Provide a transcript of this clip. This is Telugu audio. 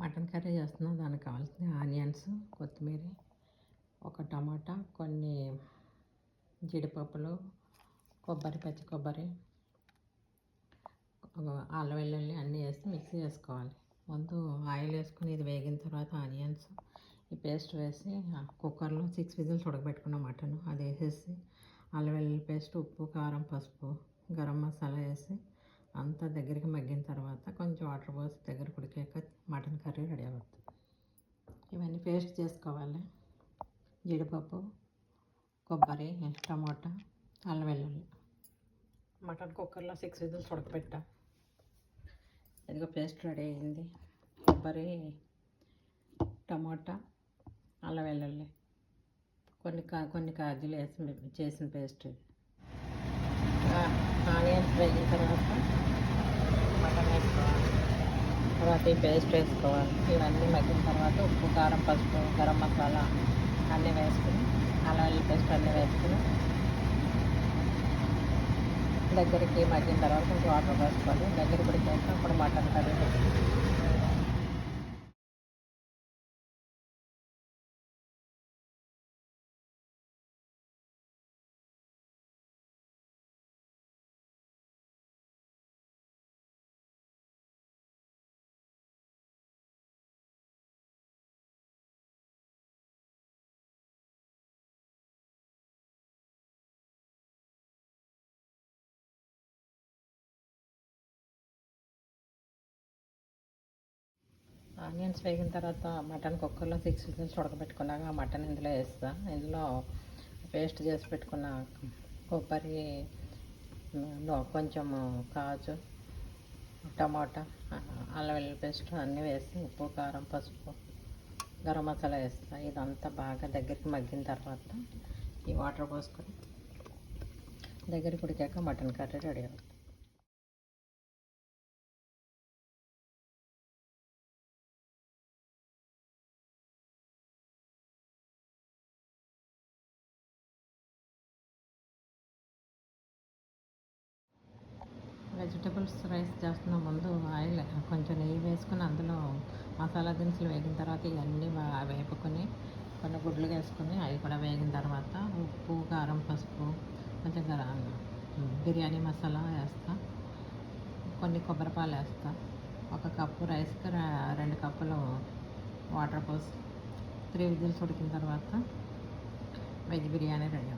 మటన్ కర్రీ చేస్తున్నా. దానికి కావాల్సిన ఆనియన్స్, కొత్తిమీర, ఒక టమాటా, కొన్ని జీడిపప్పులు, కొబ్బరి, పచ్చి కొబ్బరి, అల్లం వెల్లుల్లి అన్నీ వేసి మిక్సీ చేసుకోవాలి. ముందు ఆయిల్ వేసుకుని ఇది వేగిన తర్వాత ఆనియన్స్ ఈ పేస్ట్ వేసి కుక్కర్లో 6 విజిల్స్ ఉడకబెట్టుకున్న మటన్ అది వేసేసి అల్లం వెల్లుల్లి పేస్ట్, ఉప్పు, కారం, పసుపు, గరం మసాలా వేసి అంతా దగ్గరికి మగ్గిన తర్వాత కొంచెం వాటర్ పోసి దగ్గరికి ఉడికాక మటన్ కర్రీ రెడీ అవుతుంది. ఇవన్నీ పేస్ట్ చేసుకోవాలి. జీడిపప్పు, కొబ్బరి, టమాటా, అల్లం వెల్లుల్లి. మటన్ కుక్కర్లో 6 విజిల్స్ ఉడకపెట్టా. ఇదిగో పేస్ట్ రెడీ అయింది. కొబ్బరి, టమాటా, అల్లం వెల్లుల్లి, కొన్ని కాజులు వేసి చేసిన పేస్ట్. ఆనియన్స్ వేగిన తర్వాత మటన్ వేసుకోవాలి. తర్వాత ఈ పేస్ట్ వేసుకోవాలి. ఇవన్నీ మగ్గిన తర్వాత ఉప్పు, కారం, పసుపు, గరం మసాలా అన్నీ వేసుకుని అల్లం వెల్లుల్లి పేస్ట్ అన్నీ వేసుకుని దగ్గరికి మగ్గిన తర్వాత కొంచెం వాటర్ వేసుకోవాలి. దగ్గరికి ఉడికాక అప్పుడు మటన్ కర్రీ ఆనియన్స్ వేగిన తర్వాత మటన్ కుక్కర్లో 6 విజిల్స్ ఉడకబెట్టుకున్నాక ఆ మటన్ ఇందులో వేస్తా. ఇందులో పేస్ట్ చేసి పెట్టుకున్న కొబ్బరి, కొంచెం కాజు, టమాటా, అల్లం వెల్లుల్లి పేస్ట్ అన్నీ వేసి ఉప్పు, కారం, పసుపు, గరం మసాలా వేస్తా. ఇదంతా బాగా దగ్గరికి మగ్గిన తర్వాత ఈ వాటర్ పోసుకొని దగ్గరికి ఉడికాక మటన్ కర్రీ రెడీ అవుతుంది. వెజిటబుల్స్ రైస్ చేస్తున్న ముందు ఆయిల్ కొంచెం నెయ్యి వేసుకుని అందులో మసాలా దినుసులు వేగిన తర్వాత ఇవన్నీ వేపుకొని కొన్ని గుడ్లు వేసుకొని అవి కూడా వేగిన తర్వాత ఉప్పు, కారం, పసుపు, కొంచెం బిర్యానీ మసాలా వేస్తా. కొన్ని కొబ్బరిపాలు వేస్తా. 1 కప్పు రైస్కి 2 కప్పులు వాటర్ పోసి 3 విజిల్స్ ఉడికిన తర్వాత వెజ్ బిర్యానీ రెడీ అవుతుంది.